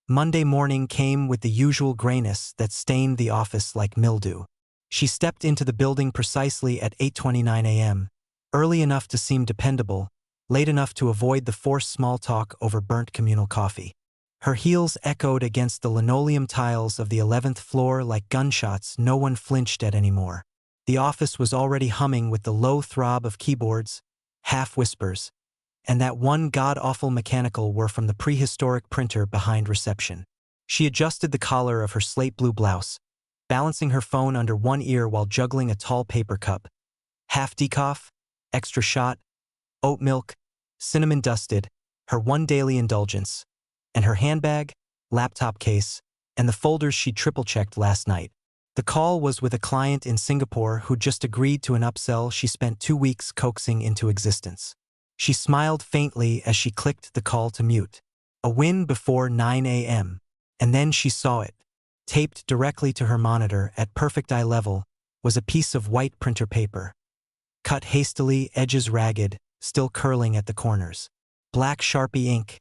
Monday morning came with the usual grayness that stained the office like mildew. She stepped into the building precisely at 8:29 a.m., early enough to seem dependable, late enough to avoid the forced small talk over burnt communal coffee. Her heels echoed against the linoleum tiles of the 11th floor like gunshots no one flinched at anymore. The office was already humming with the low throb of keyboards, half-whispers, and that one god-awful mechanical whir from the prehistoric printer behind reception. She adjusted the collar of her slate blue blouse, balancing her phone under one ear while juggling a tall paper cup. Half decaf, extra shot, oat milk, cinnamon dusted, her one daily indulgence, and her handbag, laptop case, and the folders she triple-checked last night. The call was with a client in Singapore who'd just agreed to an upsell she spent 2 weeks coaxing into existence. She smiled faintly as she clicked the call to mute. A win before 9 a.m. And then she saw it. Taped directly to her monitor at perfect eye level was a piece of white printer paper. Cut hastily, edges ragged, still curling at the corners. Black Sharpie ink,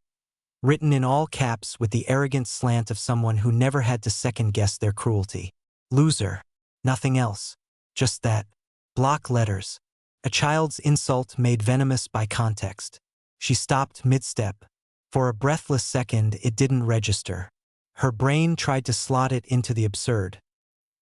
written in all caps with the arrogant slant of someone who never had to second-guess their cruelty. Loser. Nothing else. Just that. Block letters. A child's insult made venomous by context. She stopped mid-step. For a breathless second, it didn't register. Her brain tried to slot it into the absurd.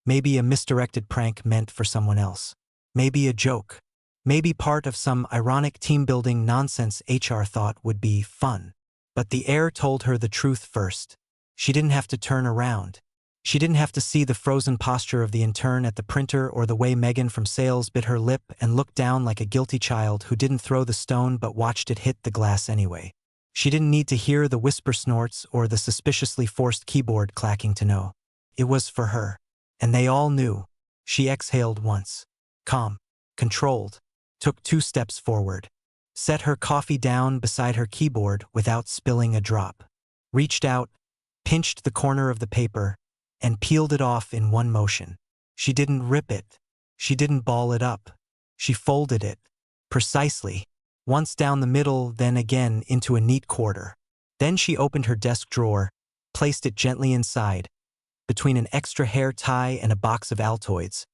Maybe a misdirected prank meant for someone else. Maybe a joke. Maybe part of some ironic team-building nonsense HR thought would be fun. But the air told her the truth first. She didn't have to turn around. She didn't have to see the frozen posture of the intern at the printer or the way Megan from sales bit her lip and looked down like a guilty child who didn't throw the stone but watched it hit the glass anyway. She didn't need to hear the whisper snorts or the suspiciously forced keyboard clacking to know. It was for her. And they all knew. She exhaled once. Calm. Controlled. Took 2 steps forward. Set her coffee down beside her keyboard without spilling a drop. Reached out, pinched the corner of the paper, and peeled it off in one motion. She didn't rip it. She didn't ball it up. She folded it. Precisely. Once down the middle, then again into a neat quarter. Then she opened her desk drawer, placed it gently inside, between an extra hair tie and a box of Altoids,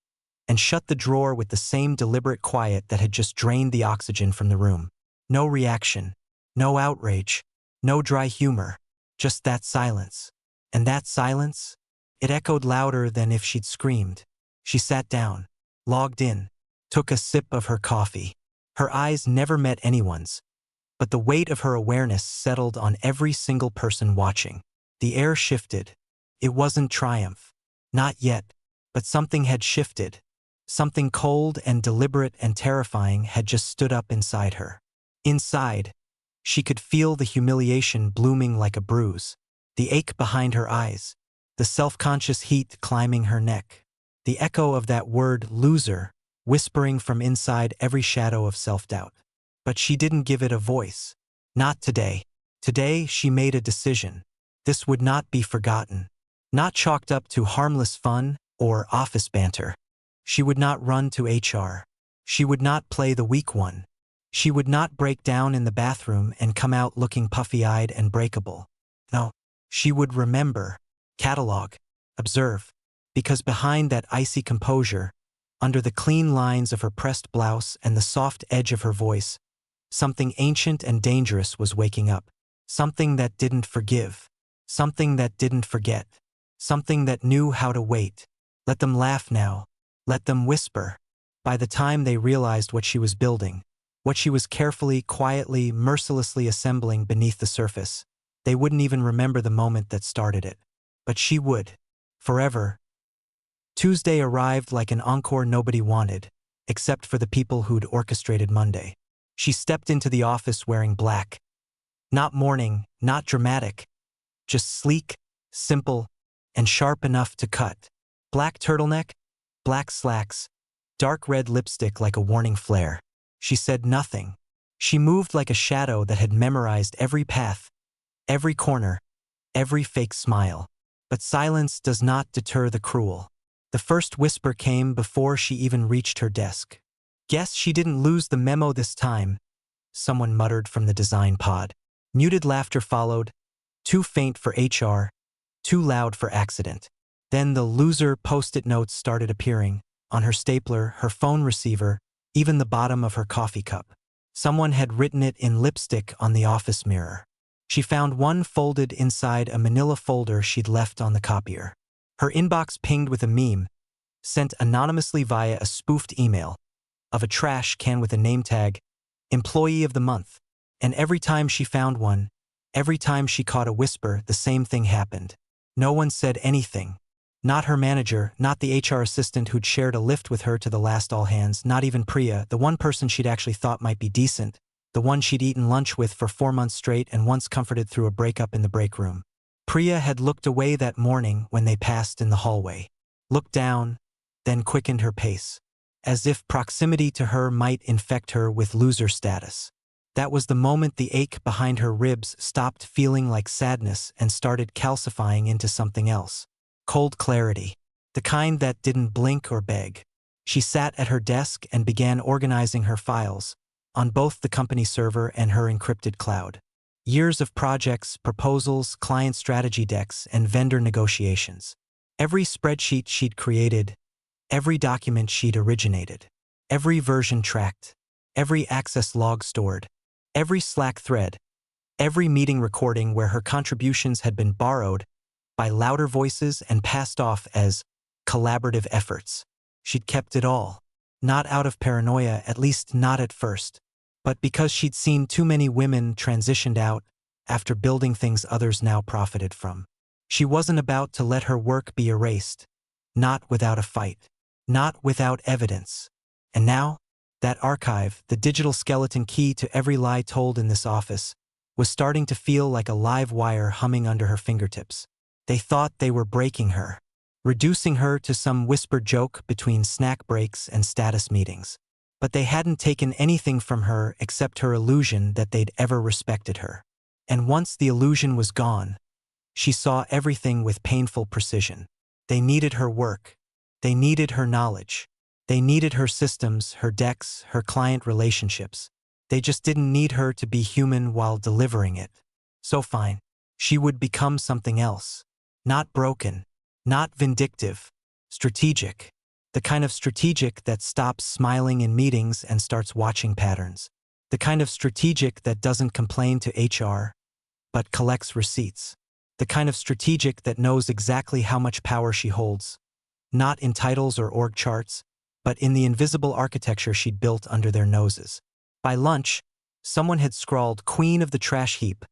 and shut the drawer with the same deliberate quiet that had just drained the oxygen from the room. No reaction. No outrage. No dry humor. Just that silence. And that silence? It echoed louder than if she'd screamed. She sat down, logged in, took a sip of her coffee. Her eyes never met anyone's, but the weight of her awareness settled on every single person watching. The air shifted. It wasn't triumph. Not yet, but something had shifted. Something cold and deliberate and terrifying had just stood up inside her. Inside, she could feel the humiliation blooming like a bruise, the ache behind her eyes, the self-conscious heat climbing her neck, the echo of that word loser whispering from inside every shadow of self-doubt. But she didn't give it a voice. Not today. Today she made a decision. This would not be forgotten. Not chalked up to harmless fun or office banter. She would not run to HR. She would not play the weak one. She would not break down in the bathroom and come out looking puffy-eyed and breakable. No, she would remember. Catalog, observe, because behind that icy composure, under the clean lines of her pressed blouse and the soft edge of her voice, something ancient and dangerous was waking up. Something that didn't forgive. Something that didn't forget. Something that knew how to wait. Let them laugh now. Let them whisper. By the time they realized what she was building, what she was carefully, quietly, mercilessly assembling beneath the surface, they wouldn't even remember the moment that started it. But she would. Forever. Tuesday arrived like an encore nobody wanted, except for the people who'd orchestrated Monday. She stepped into the office wearing black. Not mourning, not dramatic. Just sleek, simple, and sharp enough to cut. Black turtleneck, black slacks, dark red lipstick like a warning flare. She said nothing. She moved like a shadow that had memorized every path, every corner, every fake smile. But silence does not deter the cruel. The first whisper came before she even reached her desk. Guess she didn't lose the memo this time, someone muttered from the design pod. Muted laughter followed, too faint for HR, too loud for accident. Then the loser post-it notes started appearing, on her stapler, her phone receiver, even the bottom of her coffee cup. Someone had written it in lipstick on the office mirror. She found one folded inside a manila folder she'd left on the copier. Her inbox pinged with a meme, sent anonymously via a spoofed email, of a trash can with a name tag, Employee of the Month. And every time she found one, every time she caught a whisper, the same thing happened. No one said anything. Not her manager, not the HR assistant who'd shared a lift with her to the last all-hands, not even Priya, the one person she'd actually thought might be decent, the one she'd eaten lunch with for 4 months straight and once comforted through a breakup in the break room. Priya had looked away that morning when they passed in the hallway. Looked down, then quickened her pace, as if proximity to her might infect her with loser status. That was the moment the ache behind her ribs stopped feeling like sadness and started calcifying into something else. Cold clarity. The kind that didn't blink or beg. She sat at her desk and began organizing her files, on both the company server and her encrypted cloud. Years of projects, proposals, client strategy decks, and vendor negotiations. Every spreadsheet she'd created, every document she'd originated, every version tracked, every access log stored, every Slack thread, every meeting recording where her contributions had been borrowed by louder voices and passed off as collaborative efforts. She'd kept it all. Not out of paranoia, at least not at first, but because she'd seen too many women transitioned out after building things others now profited from. She wasn't about to let her work be erased. Not without a fight. Not without evidence. And now, that archive, the digital skeleton key to every lie told in this office, was starting to feel like a live wire humming under her fingertips. They thought they were breaking her, reducing her to some whispered joke between snack breaks and status meetings. But they hadn't taken anything from her except her illusion that they'd ever respected her. And once the illusion was gone, she saw everything with painful precision. They needed her work. They needed her knowledge. They needed her systems, her decks, her client relationships. They just didn't need her to be human while delivering it. So fine. She would become something else. Not broken. Not vindictive. Strategic. The kind of strategic that stops smiling in meetings and starts watching patterns. The kind of strategic that doesn't complain to HR, but collects receipts. The kind of strategic that knows exactly how much power she holds. Not in titles or org charts, but in the invisible architecture she'd built under their noses. By lunch, someone had scrawled "Queen of the Trash Heap"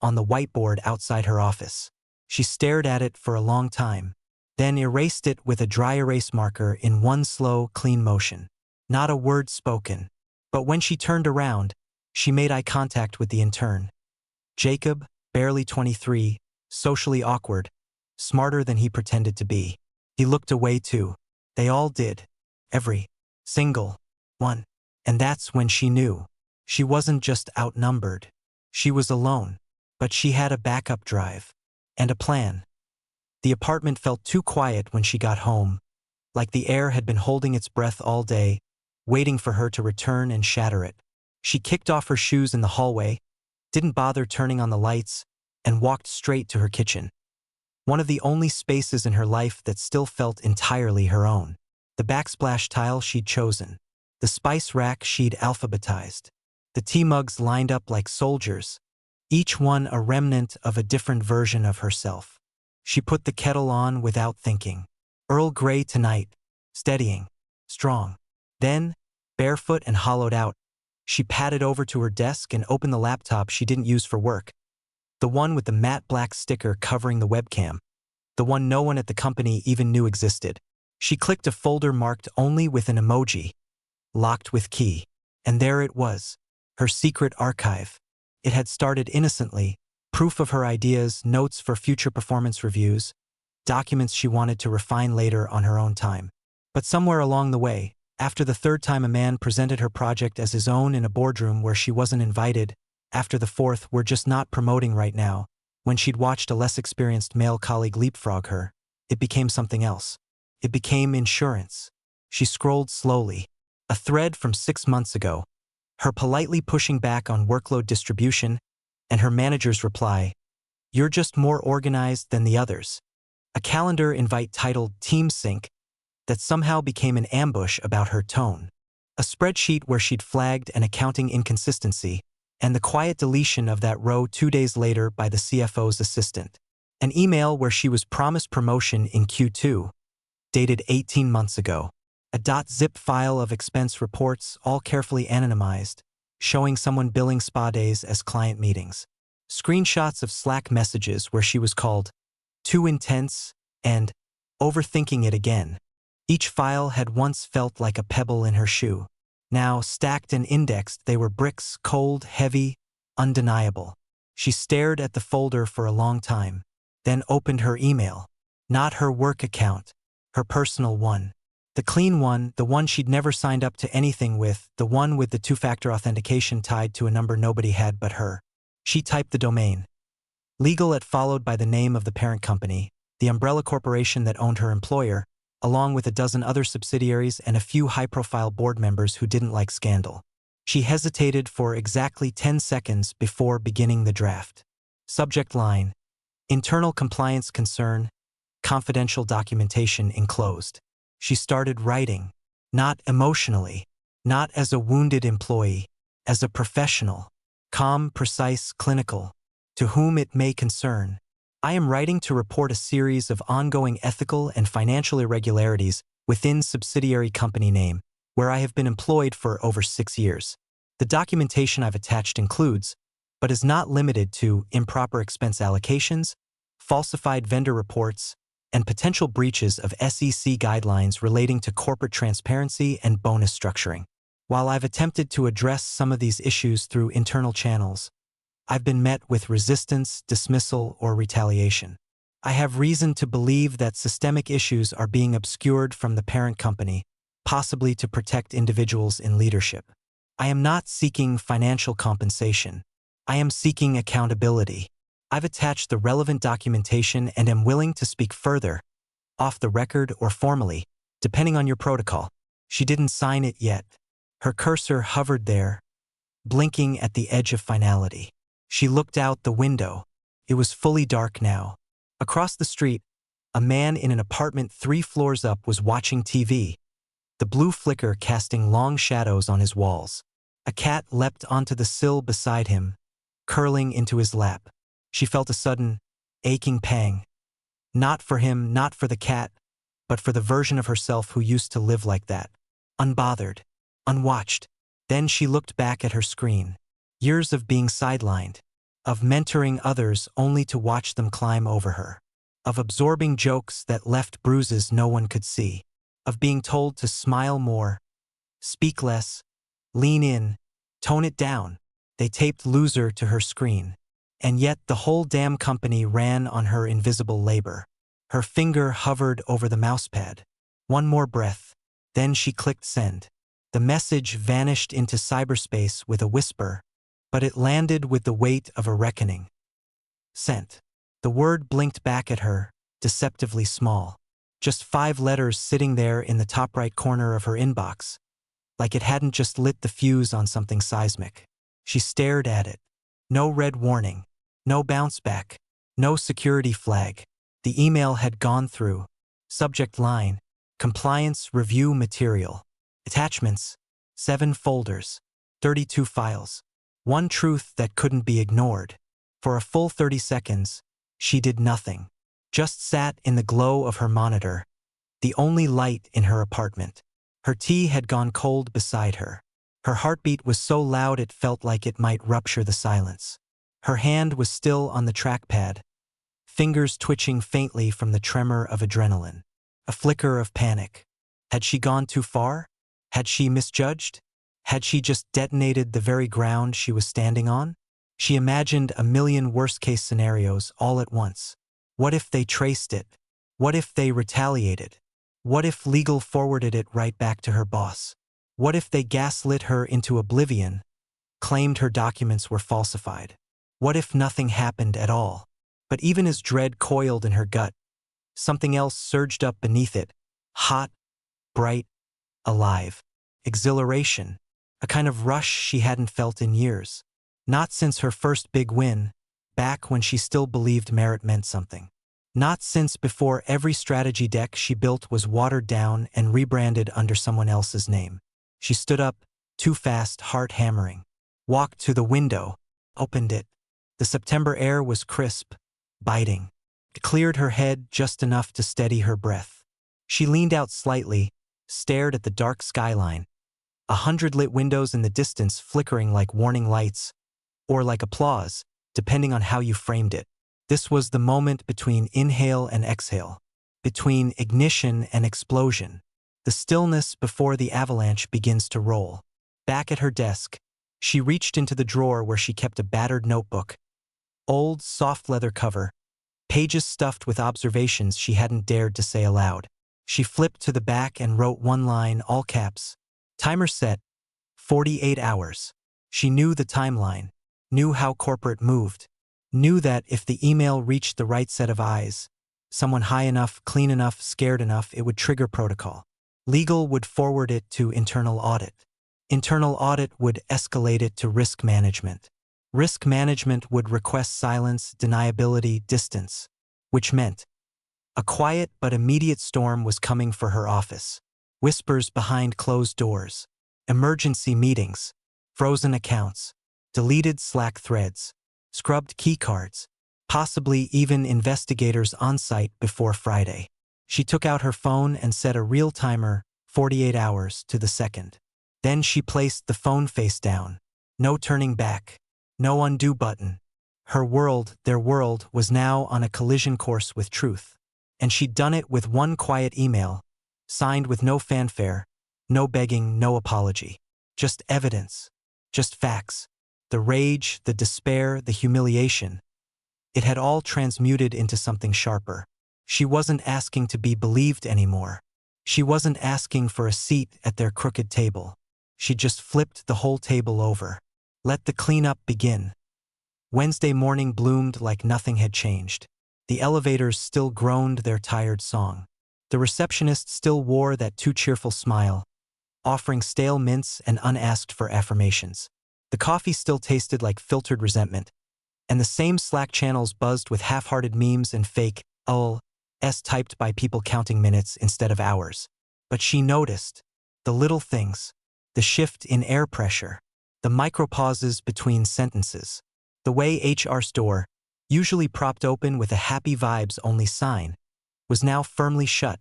on the whiteboard outside her office. She stared at it for a long time, then erased it with a dry erase marker in one slow, clean motion. Not a word spoken. But when she turned around, she made eye contact with the intern. Jacob, barely 23, socially awkward, smarter than he pretended to be. He looked away too. They all did. Every single one. And that's when she knew. She wasn't just outnumbered. She was alone. But she had a backup drive. And a plan. The apartment felt too quiet when she got home, like the air had been holding its breath all day, waiting for her to return and shatter it. She kicked off her shoes in the hallway, didn't bother turning on the lights, and walked straight to her kitchen. One of the only spaces in her life that still felt entirely her own. The backsplash tile she'd chosen. The spice rack she'd alphabetized. The tea mugs lined up like soldiers, each one a remnant of a different version of herself. She put the kettle on without thinking. Earl Grey tonight, steadying, strong. Then, barefoot and hollowed out, she padded over to her desk and opened the laptop she didn't use for work. The one with the matte black sticker covering the webcam. The one no one at the company even knew existed. She clicked a folder marked only with an emoji, locked with key. And there it was, her secret archive. It had started innocently, proof of her ideas, notes for future performance reviews, documents she wanted to refine later on her own time. But somewhere along the way, after the third time a man presented her project as his own in a boardroom where she wasn't invited, after the fourth "we're just not promoting right now," when she'd watched a less experienced male colleague leapfrog her, it became something else. It became insurance. She scrolled slowly. A thread from 6 months ago. Her politely pushing back on workload distribution, and her manager's reply, You're just more organized than the others. A calendar invite titled Team Sync that somehow became an ambush about her tone. A spreadsheet where she'd flagged an accounting inconsistency, and the quiet deletion of that row 2 days later by the CFO's assistant. An email where she was promised promotion in Q2, dated 18 months ago. A .zip file of expense reports, all carefully anonymized, showing someone billing spa days as client meetings. Screenshots of Slack messages where she was called too intense and overthinking it again. Each file had once felt like a pebble in her shoe. Now, stacked and indexed, they were bricks, cold, heavy, undeniable. She stared at the folder for a long time, then opened her email. Not her work account, her personal one. The clean one, the one she'd never signed up to anything with, the one with the two-factor authentication tied to a number nobody had but her. She typed the domain. Legal it followed by the name of the parent company, the umbrella corporation that owned her employer, along with a dozen other subsidiaries and a few high-profile board members who didn't like scandal. She hesitated for exactly 10 seconds before beginning the draft. Subject line: Internal compliance concern, confidential documentation enclosed. She started writing, not emotionally, not as a wounded employee, as a professional, calm, precise, clinical, to whom it may concern. I am writing to report a series of ongoing ethical and financial irregularities within subsidiary company name, where I have been employed for over 6 years. The documentation I've attached includes, but is not limited to, improper expense allocations, falsified vendor reports, and potential breaches of SEC guidelines relating to corporate transparency and bonus structuring. While I've attempted to address some of these issues through internal channels, I've been met with resistance, dismissal, or retaliation. I have reason to believe that systemic issues are being obscured from the parent company, possibly to protect individuals in leadership. I am not seeking financial compensation. I am seeking accountability. I've attached the relevant documentation and am willing to speak further, off the record or formally, depending on your protocol. She didn't sign it yet. Her cursor hovered there, blinking at the edge of finality. She looked out the window. It was fully dark now. Across the street, a man in an apartment 3 floors up was watching TV, the blue flicker casting long shadows on his walls. A cat leapt onto the sill beside him, curling into his lap. She felt a sudden, aching pang. Not for him, not for the cat, but for the version of herself who used to live like that. Unbothered, unwatched. Then she looked back at her screen. Years of being sidelined, of mentoring others only to watch them climb over her, of absorbing jokes that left bruises no one could see, of being told to smile more, speak less, lean in, tone it down. They taped loser to her screen. And yet the whole damn company ran on her invisible labor. Her finger hovered over the mousepad. One more breath. Then she clicked send. The message vanished into cyberspace with a whisper, but it landed with the weight of a reckoning. Sent. The word blinked back at her, deceptively small. Just 5 letters sitting there in the top right corner of her inbox, like it hadn't just lit the fuse on something seismic. She stared at it. No red warning, no bounce back, no security flag. The email had gone through. Subject line: Compliance Review Material. Attachments: 7 folders, 32 files. One truth that couldn't be ignored. For a full 30 seconds, she did nothing. Just sat in the glow of her monitor, the only light in her apartment. Her tea had gone cold beside her. Her heartbeat was so loud it felt like it might rupture the silence. Her hand was still on the trackpad, fingers twitching faintly from the tremor of adrenaline. A flicker of panic. Had she gone too far? Had she misjudged? Had she just detonated the very ground she was standing on? She imagined a million worst-case scenarios all at once. What if they traced it? What if they retaliated? What if legal forwarded it right back to her boss? What if they gaslit her into oblivion, claimed her documents were falsified? What if nothing happened at all? But even as dread coiled in her gut, something else surged up beneath it, hot, bright, alive. Exhilaration, a kind of rush she hadn't felt in years. Not since her first big win, back when she still believed merit meant something. Not since before every strategy deck she built was watered down and rebranded under someone else's name. She stood up, too fast, heart hammering. Walked to the window, opened it. The September air was crisp, biting. It cleared her head just enough to steady her breath. She leaned out slightly, stared at the dark skyline. 100 lit windows in the distance flickering like warning lights, or like applause, depending on how you framed it. This was the moment between inhale and exhale, between ignition and explosion, the stillness before the avalanche begins to roll. Back at her desk, she reached into the drawer where she kept a battered notebook. Old, soft leather cover, pages stuffed with observations she hadn't dared to say aloud. She flipped to the back and wrote one line, all caps. Timer set, 48 hours. She knew the timeline, knew how corporate moved, knew that if the email reached the right set of eyes, someone high enough, clean enough, scared enough, it would trigger protocol. Legal would forward it to internal audit. Internal audit would escalate it to risk management. Risk management would request silence, deniability, distance, which meant a quiet but immediate storm was coming for her office. Whispers behind closed doors, emergency meetings, frozen accounts, deleted Slack threads, scrubbed keycards, possibly even investigators on site before Friday. She took out her phone and set a real timer, 48 hours to the second. Then she placed the phone face down. No turning back. No undo button. Her world, their world, was now on a collision course with truth. And she'd done it with one quiet email, signed with no fanfare, no begging, no apology. Just evidence. Just facts. The rage, the despair, the humiliation. It had all transmuted into something sharper. She wasn't asking to be believed anymore. She wasn't asking for a seat at their crooked table. She just flipped the whole table over. Let the cleanup begin. Wednesday morning bloomed like nothing had changed. The elevators still groaned their tired song. The receptionist still wore that too cheerful smile, offering stale mints and unasked for affirmations. The coffee still tasted like filtered resentment, and the same Slack channels buzzed with half-hearted memes and fake LOLs typed by people counting minutes instead of hours. But she noticed the little things, the shift in air pressure, the micropauses between sentences, the way HR's door, usually propped open with a happy vibes only sign, was now firmly shut,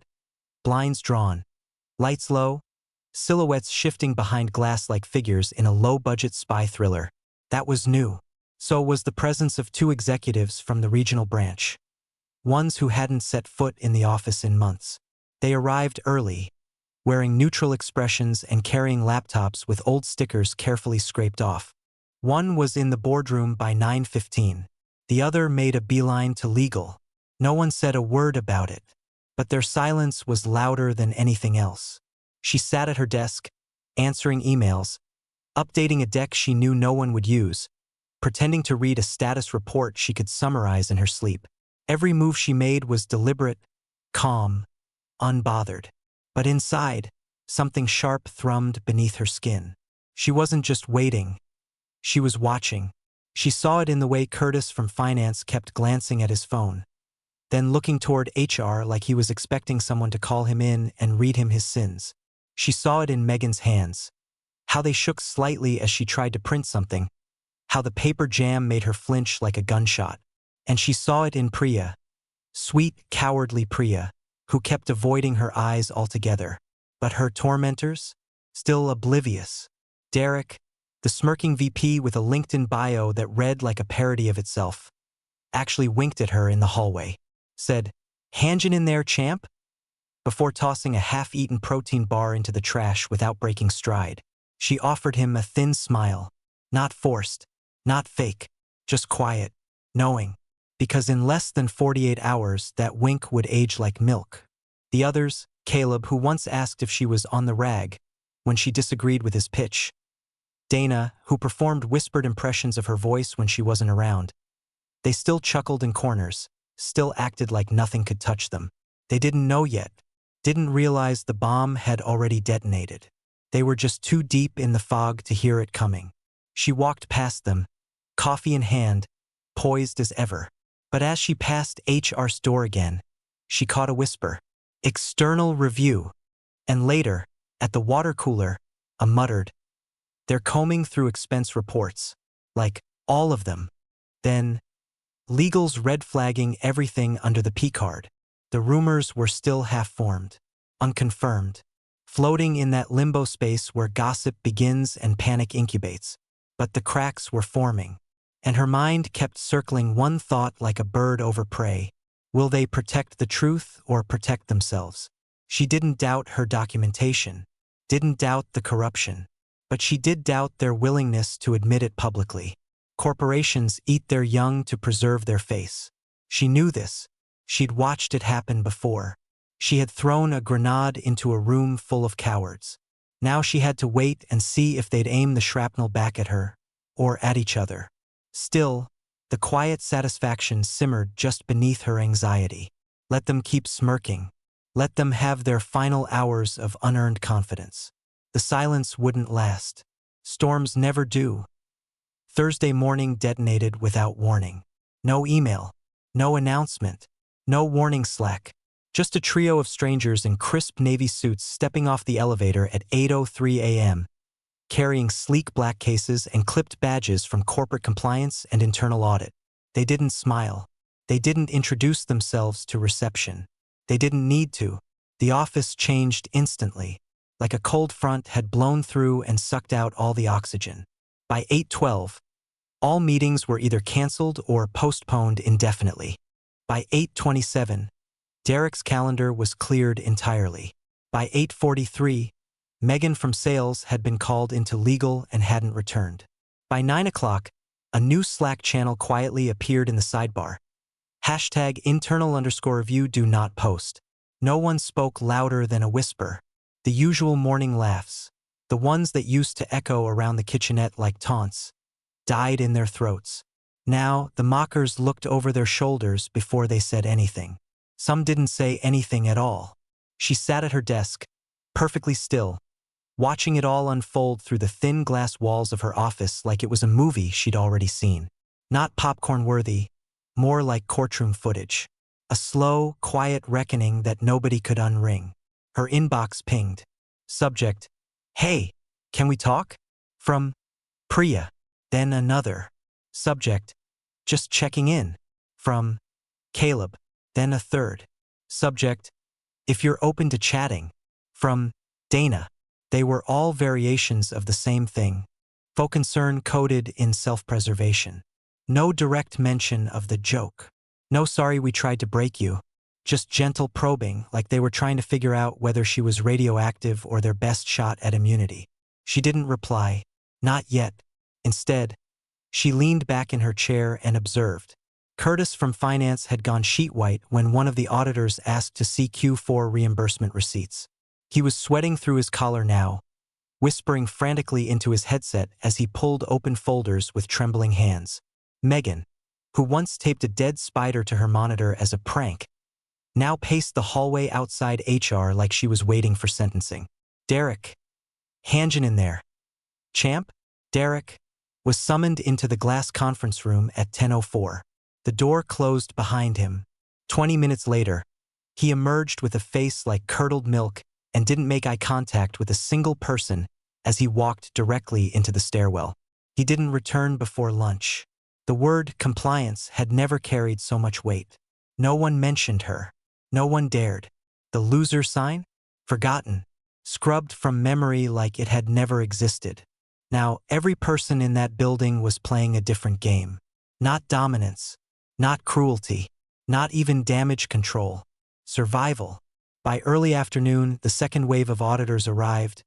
blinds drawn, lights low, silhouettes shifting behind glass like figures in a low-budget spy thriller. That was new. So was the presence of two executives from the regional branch. Ones who hadn't set foot in the office in months. They arrived early, wearing neutral expressions and carrying laptops with old stickers carefully scraped off. One was in the boardroom by 9:15. The other made a beeline to legal. No one said a word about it, but their silence was louder than anything else. She sat at her desk, answering emails, updating a deck she knew no one would use, pretending to read a status report she could summarize in her sleep. Every move she made was deliberate, calm, unbothered. But inside, something sharp thrummed beneath her skin. She wasn't just waiting. She was watching. She saw it in the way Curtis from finance kept glancing at his phone, then looking toward HR like he was expecting someone to call him in and read him his sins. She saw it in Megan's hands, how they shook slightly as she tried to print something, how the paper jam made her flinch like a gunshot. And she saw it in Priya, sweet, cowardly Priya, who kept avoiding her eyes altogether. But her tormentors? Still oblivious. Derek, the smirking VP with a LinkedIn bio that read like a parody of itself, actually winked at her in the hallway, said, "Hanjin in there, champ?" before tossing a half-eaten protein bar into the trash without breaking stride. She offered him a thin smile, not forced, not fake, just quiet, knowing, because in less than 48 hours that wink would age like milk. The others, Caleb, who once asked if she was on the rag when she disagreed with his pitch, Dana, who performed whispered impressions of her voice when she wasn't around, they still chuckled in corners, still acted like nothing could touch them. They didn't know yet, didn't realize the bomb had already detonated. They were just too deep in the fog to hear it coming. She walked past them, coffee in hand, poised as ever. But as she passed HR's door again, she caught a whisper. External review. And later, at the water cooler, a muttered, they're combing through expense reports. Like, all of them. Then, legal's red flagging everything under the P-card. The rumors were still half-formed, unconfirmed, floating in that limbo space where gossip begins and panic incubates. But the cracks were forming, and her mind kept circling one thought like a bird over prey. Will they protect the truth or protect themselves? She didn't doubt her documentation, didn't doubt the corruption, but she did doubt their willingness to admit it publicly. Corporations eat their young to preserve their face. She knew this. She'd watched it happen before. She had thrown a grenade into a room full of cowards. Now she had to wait and see if they'd aim the shrapnel back at her, or at each other. Still, the quiet satisfaction simmered just beneath her anxiety. Let them keep smirking. Let them have their final hours of unearned confidence. The silence wouldn't last. Storms never do. Thursday morning detonated without warning. No email. No announcement. No warning Slack. Just a trio of strangers in crisp navy suits stepping off the elevator at 8:03 a.m., carrying sleek black cases and clipped badges from corporate compliance and internal audit. They didn't smile. They didn't introduce themselves to reception. They didn't need to. The office changed instantly, like a cold front had blown through and sucked out all the oxygen. By 8:12, all meetings were either canceled or postponed indefinitely. By 8:27, Derek's calendar was cleared entirely. By 8:43, Megan from sales had been called into legal and hadn't returned. By 9 o'clock, a new Slack channel quietly appeared in the sidebar. #internal_review do not post. No one spoke louder than a whisper. The usual morning laughs, the ones that used to echo around the kitchenette like taunts, died in their throats. Now, the mockers looked over their shoulders before they said anything. Some didn't say anything at all. She sat at her desk, perfectly still, watching it all unfold through the thin glass walls of her office like it was a movie she'd already seen. Not popcorn-worthy, more like courtroom footage. A slow, quiet reckoning that nobody could unring. Her inbox pinged. Subject, "Hey, can we talk?" From Priya. Then another. Subject, "Just checking in." From Caleb. Then a third. Subject, "If you're open to chatting." From Dana. They were all variations of the same thing. Faux concern coded in self-preservation. No direct mention of the joke. No sorry we tried to break you. Just gentle probing, like they were trying to figure out whether she was radioactive or their best shot at immunity. She didn't reply. Not yet. Instead, she leaned back in her chair and observed. Curtis from finance had gone sheet white when one of the auditors asked to see Q4 reimbursement receipts. He was sweating through his collar now, whispering frantically into his headset as he pulled open folders with trembling hands. Megan, who once taped a dead spider to her monitor as a prank, now paced the hallway outside HR like she was waiting for sentencing. Derek. Hanjin in there. Champ? Derek was summoned into the glass conference room at 10:04. The door closed behind him. 20 minutes later, he emerged with a face like curdled milk and didn't make eye contact with a single person as he walked directly into the stairwell. He didn't return before lunch. The word compliance had never carried so much weight. No one mentioned her. No one dared. The loser sign? Forgotten. Scrubbed from memory like it had never existed. Now, every person in that building was playing a different game. Not dominance. Not cruelty. Not even damage control. Survival. By early afternoon, the second wave of auditors arrived,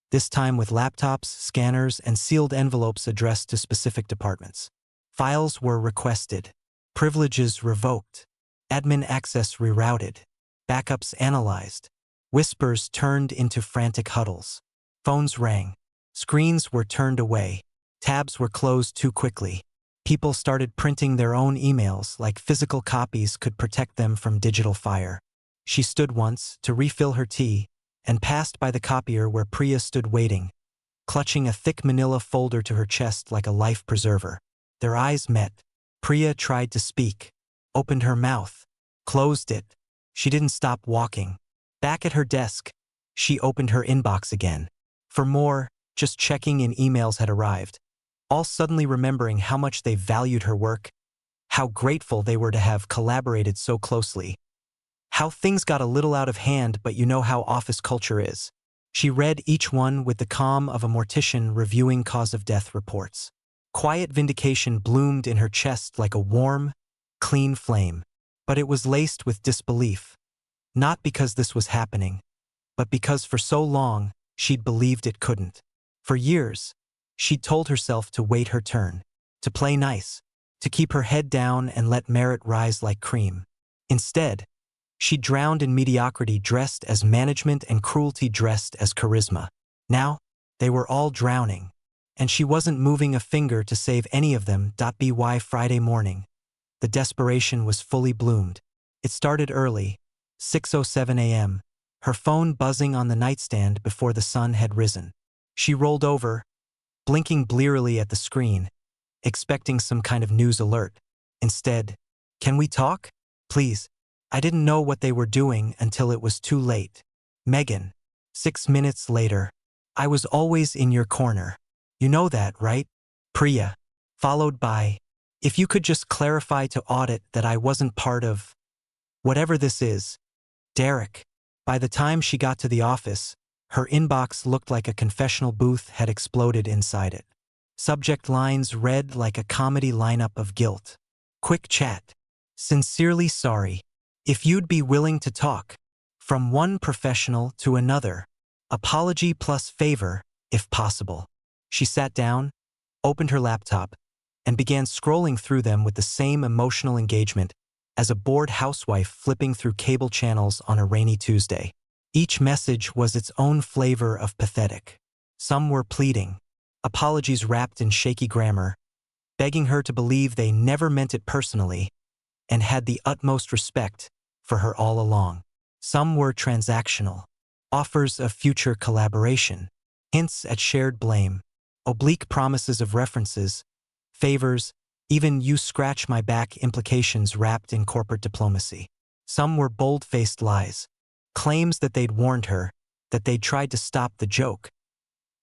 this time with laptops, scanners, and sealed envelopes addressed to specific departments. Files were requested. Privileges revoked. Admin access rerouted. Backups analyzed. Whispers turned into frantic huddles. Phones rang. Screens were turned away. Tabs were closed too quickly. People started printing their own emails like physical copies could protect them from digital fire. She stood once to refill her tea and passed by the copier where Priya stood waiting, clutching a thick manila folder to her chest like a life preserver. Their eyes met. Priya tried to speak, opened her mouth, closed it. She didn't stop walking. Back at her desk, she opened her inbox again. For more, just checking in emails had arrived. All suddenly remembering how much they valued her work, how grateful they were to have collaborated so closely. How things got a little out of hand, but you know how office culture is. She read each one with the calm of a mortician reviewing cause of death reports. Quiet vindication bloomed in her chest like a warm, clean flame. But it was laced with disbelief. Not because this was happening, but because for so long, she'd believed it couldn't. For years, she'd told herself to wait her turn, to play nice, to keep her head down and let merit rise like cream. Instead, she drowned in mediocrity dressed as management and cruelty dressed as charisma. Now, they were all drowning, and she wasn't moving a finger to save any of them. By Friday morning, the desperation was fully bloomed. It started early, 6:07 a.m., her phone buzzing on the nightstand before the sun had risen. She rolled over, blinking blearily at the screen, expecting some kind of news alert. Instead, "Can we talk? Please." I didn't know what they were doing until it was too late. Megan. 6 minutes later. "I was always in your corner. You know that, right?" Priya. Followed by, "If you could just clarify to audit that I wasn't part of whatever this is." Derek. By the time she got to the office, her inbox looked like a confessional booth had exploded inside it. Subject lines read like a comedy lineup of guilt. Quick chat. "Sincerely sorry. If you'd be willing to talk. From one professional to another. Apology plus favor, if possible." She sat down, opened her laptop, and began scrolling through them with the same emotional engagement as a bored housewife flipping through cable channels on a rainy Tuesday. Each message was its own flavor of pathetic. Some were pleading, apologies wrapped in shaky grammar, begging her to believe they never meant it personally and had the utmost respect for her all along. Some were transactional, offers of future collaboration, hints at shared blame, oblique promises of references, favors, even "you scratch my back" implications wrapped in corporate diplomacy. Some were bold-faced lies, claims that they'd warned her, that they'd tried to stop the joke,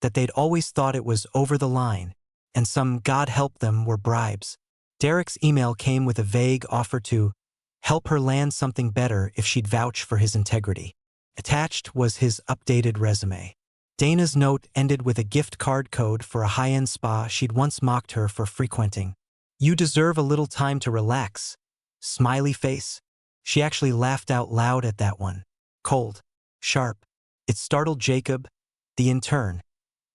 that they'd always thought it was over the line, and some, God help them, were bribes. Derek's email came with a vague offer to help her land something better if she'd vouch for his integrity. Attached was his updated resume. Dana's note ended with a gift card code for a high-end spa she'd once mocked her for frequenting. "You deserve a little time to relax." Smiley face. She actually laughed out loud at that one. Cold. Sharp. It startled Jacob, the intern,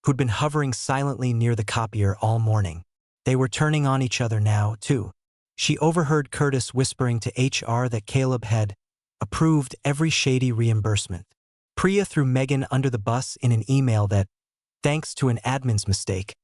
who'd been hovering silently near the copier all morning. They were turning on each other now, too. She overheard Curtis whispering to HR that Caleb had approved every shady reimbursement. Priya threw Megan under the bus in an email that, thanks to an admin's mistake,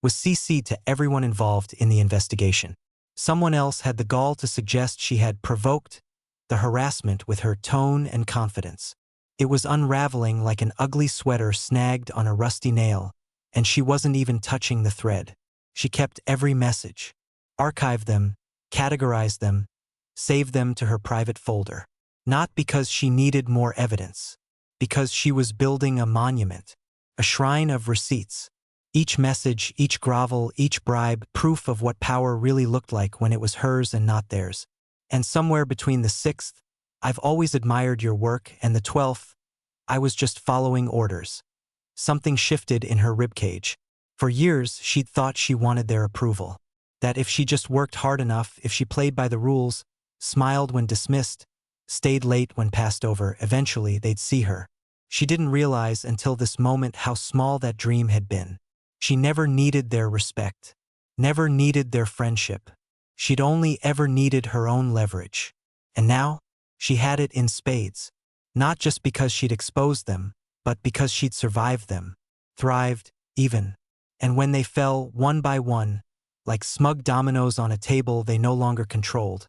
was CC'd to everyone involved in the investigation. Someone else had the gall to suggest she had provoked the harassment with her tone and confidence. It was unraveling like an ugly sweater snagged on a rusty nail, and she wasn't even touching the thread. She kept every message, archived them, categorized them, saved them to her private folder. Not because she needed more evidence, because she was building a monument, a shrine of receipts. Each message, each grovel, each bribe, proof of what power really looked like when it was hers and not theirs. And somewhere between the 6th, "I've always admired your work," and the 12th, "I was just following orders." Something shifted in her ribcage. For years, she'd thought she wanted their approval. That if she just worked hard enough, if she played by the rules, smiled when dismissed, stayed late when passed over, eventually they'd see her. She didn't realize until this moment how small that dream had been. She never needed their respect, never needed their friendship. She'd only ever needed her own leverage. And now, she had it in spades. Not just because she'd exposed them, but because she'd survived them, thrived, even. And when they fell, one by one, like smug dominoes on a table they no longer controlled,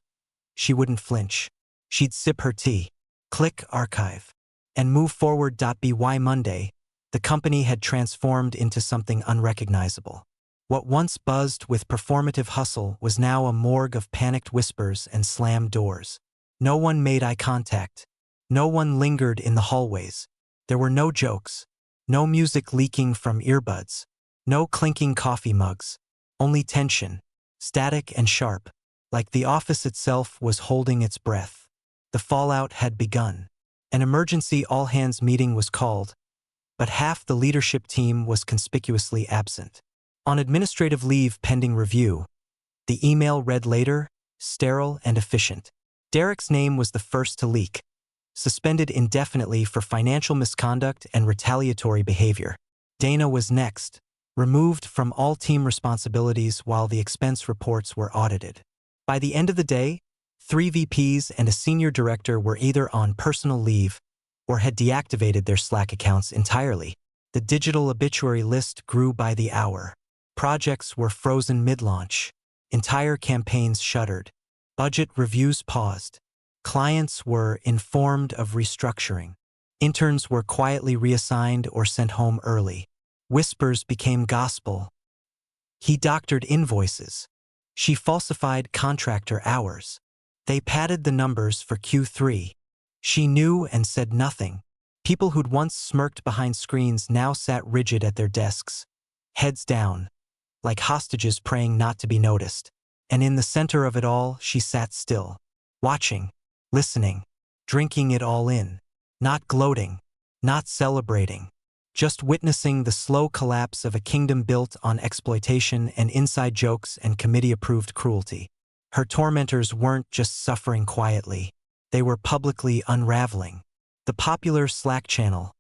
she wouldn't flinch. She'd sip her tea, click archive, and move forward. By Monday, the company had transformed into something unrecognizable. What once buzzed with performative hustle was now a morgue of panicked whispers and slammed doors. No one made eye contact. No one lingered in the hallways. There were no jokes. No music leaking from earbuds. No clinking coffee mugs. Only tension, static and sharp, like the office itself was holding its breath. The fallout had begun. An emergency all-hands meeting was called, but half the leadership team was conspicuously absent. On administrative leave pending review, the email read later, sterile and efficient. Derek's name was the first to leak, suspended indefinitely for financial misconduct and retaliatory behavior. Dana was next, removed from all team responsibilities while the expense reports were audited. By the end of the day, 3 VPs and a senior director were either on personal leave or had deactivated their Slack accounts entirely. The digital obituary list grew by the hour. Projects were frozen mid-launch. Entire campaigns shuttered. Budget reviews paused. Clients were informed of restructuring. Interns were quietly reassigned or sent home early. Whispers became gospel. He doctored invoices. She falsified contractor hours. They padded the numbers for Q3. She knew and said nothing. People who'd once smirked behind screens now sat rigid at their desks, heads down, like hostages praying not to be noticed. And in the center of it all, she sat still, watching, listening, drinking it all in, not gloating, not celebrating, just witnessing the slow collapse of a kingdom built on exploitation and inside jokes and committee-approved cruelty. Her tormentors weren't just suffering quietly. They were publicly unraveling. The popular Slack channel,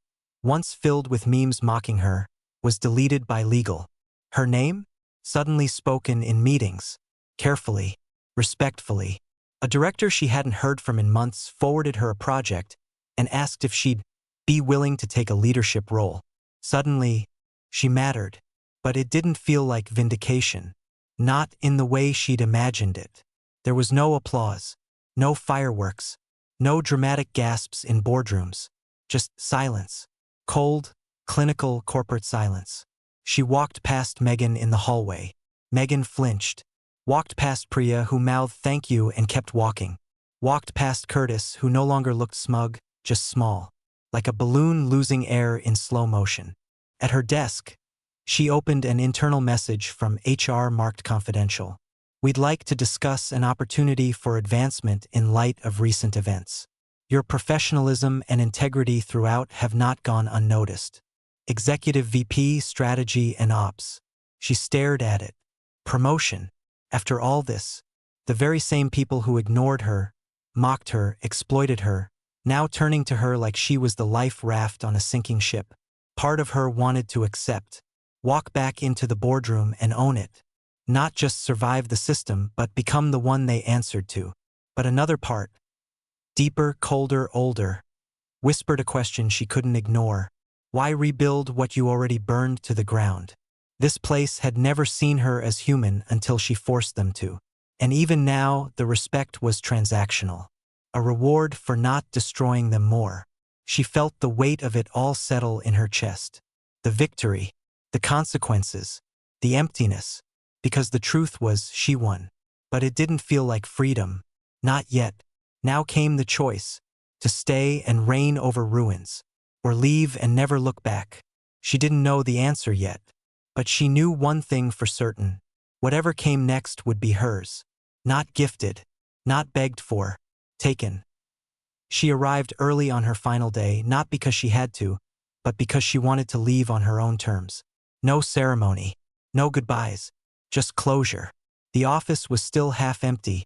once filled with memes mocking her, was deleted by legal. Her name? Suddenly spoken in meetings, carefully, respectfully. A director she hadn't heard from in months forwarded her a project and asked if she'd be willing to take a leadership role. Suddenly, she mattered, but it didn't feel like vindication. Not in the way she'd imagined it. There was no applause, no fireworks, no dramatic gasps in boardrooms, just silence. Cold, clinical corporate silence. She walked past Megan in the hallway. Megan flinched. Walked past Priya, who mouthed thank you and kept walking. Walked past Curtis, who no longer looked smug, just small, like a balloon losing air in slow motion. At her desk, she opened an internal message from HR marked confidential. We'd like to discuss an opportunity for advancement in light of recent events. Your professionalism and integrity throughout have not gone unnoticed. Executive VP, Strategy and Ops. She stared at it. Promotion. After all this, the very same people who ignored her, mocked her, exploited her, now turning to her like she was the life raft on a sinking ship. Part of her wanted to accept, walk back into the boardroom and own it. Not just survive the system, but become the one they answered to. But another part, deeper, colder, older, whispered a question she couldn't ignore. Why rebuild what you already burned to the ground? This place had never seen her as human until she forced them to. And even now, the respect was transactional. A reward for not destroying them more. She felt the weight of it all settle in her chest. The victory, the consequences, the emptiness. Because the truth was, she won. But it didn't feel like freedom. Not yet. Now came the choice. To stay and reign over ruins. Or leave and never look back. She didn't know the answer yet. But she knew one thing for certain. Whatever came next would be hers. Not gifted. Not begged for. Taken. She arrived early on her final day, not because she had to, but because she wanted to leave on her own terms. No ceremony. No goodbyes. Just closure. The office was still half empty,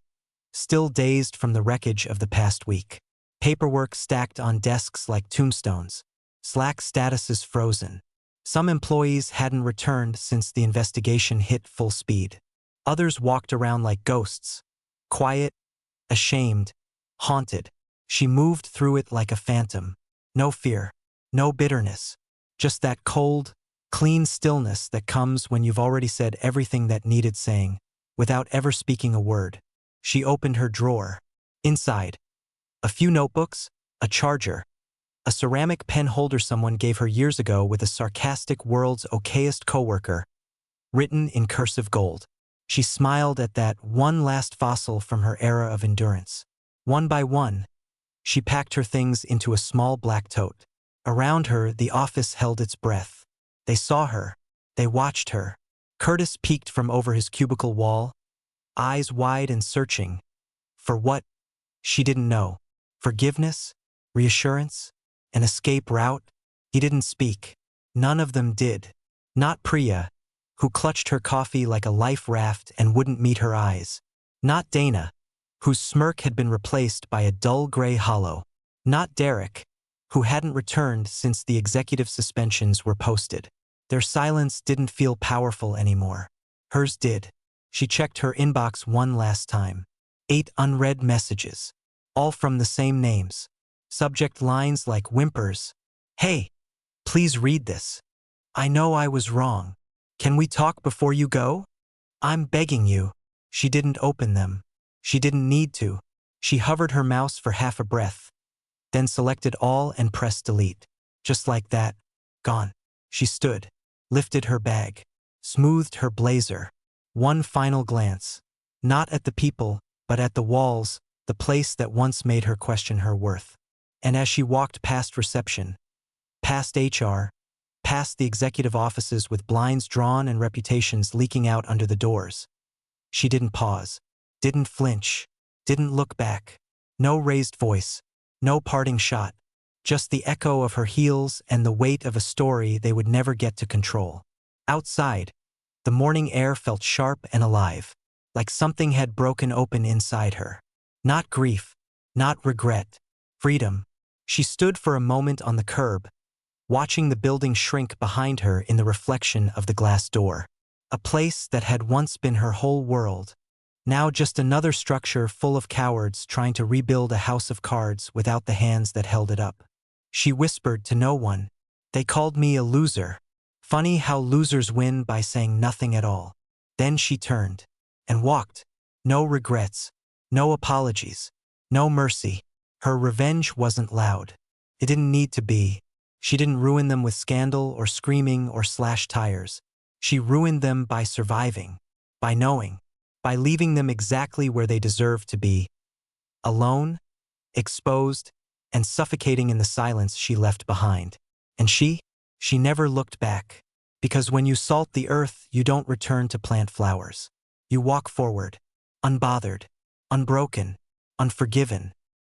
still dazed from the wreckage of the past week. Paperwork stacked on desks like tombstones. Slack statuses frozen. Some employees hadn't returned since the investigation hit full speed. Others walked around like ghosts. Quiet, ashamed, haunted. She moved through it like a phantom. No fear, no bitterness. Just that cold, clean stillness that comes when you've already said everything that needed saying, without ever speaking a word. She opened her drawer. Inside, a few notebooks, a charger, a ceramic pen holder someone gave her years ago with a sarcastic world's okayest coworker, written in cursive gold. She smiled at that one last fossil from her era of endurance. One by one, she packed her things into a small black tote. Around her, the office held its breath. They saw her. They watched her. Curtis peeked from over his cubicle wall, eyes wide and searching. For what? She didn't know. Forgiveness? Reassurance? An escape route? He didn't speak. None of them did. Not Priya, who clutched her coffee like a life raft and wouldn't meet her eyes. Not Dana, whose smirk had been replaced by a dull gray hollow. Not Derek, who hadn't returned since the executive suspensions were posted. Their silence didn't feel powerful anymore. Hers did. She checked her inbox one last time. 8 unread messages. All from the same names. Subject lines like whimpers. Hey, please read this. I know I was wrong. Can we talk before you go? I'm begging you. She didn't open them. She didn't need to. She hovered her mouse for half a breath, then selected all and pressed delete. Just like that, gone. She stood, lifted her bag, smoothed her blazer. One final glance, not at the people, but at the walls, the place that once made her question her worth. And as she walked past reception, past HR, past the executive offices with blinds drawn and reputations leaking out under the doors, she didn't pause, didn't flinch, didn't look back. No raised voice, no parting shot, just the echo of her heels and the weight of a story they would never get to control. Outside, the morning air felt sharp and alive, like something had broken open inside her. Not grief, not regret, freedom. She stood for a moment on the curb, watching the building shrink behind her in the reflection of the glass door. A place that had once been her whole world, now just another structure full of cowards trying to rebuild a house of cards without the hands that held it up. She whispered to no one. They called me a loser. Funny how losers win by saying nothing at all. Then she turned and walked. No regrets, no apologies, no mercy. Her revenge wasn't loud. It didn't need to be. She didn't ruin them with scandal or screaming or slashed tires. She ruined them by surviving, by knowing, by leaving them exactly where they deserved to be. Alone, exposed, and suffocating in the silence she left behind. And she never looked back. Because when you salt the earth, you don't return to plant flowers. You walk forward, unbothered, unbroken, unforgiven.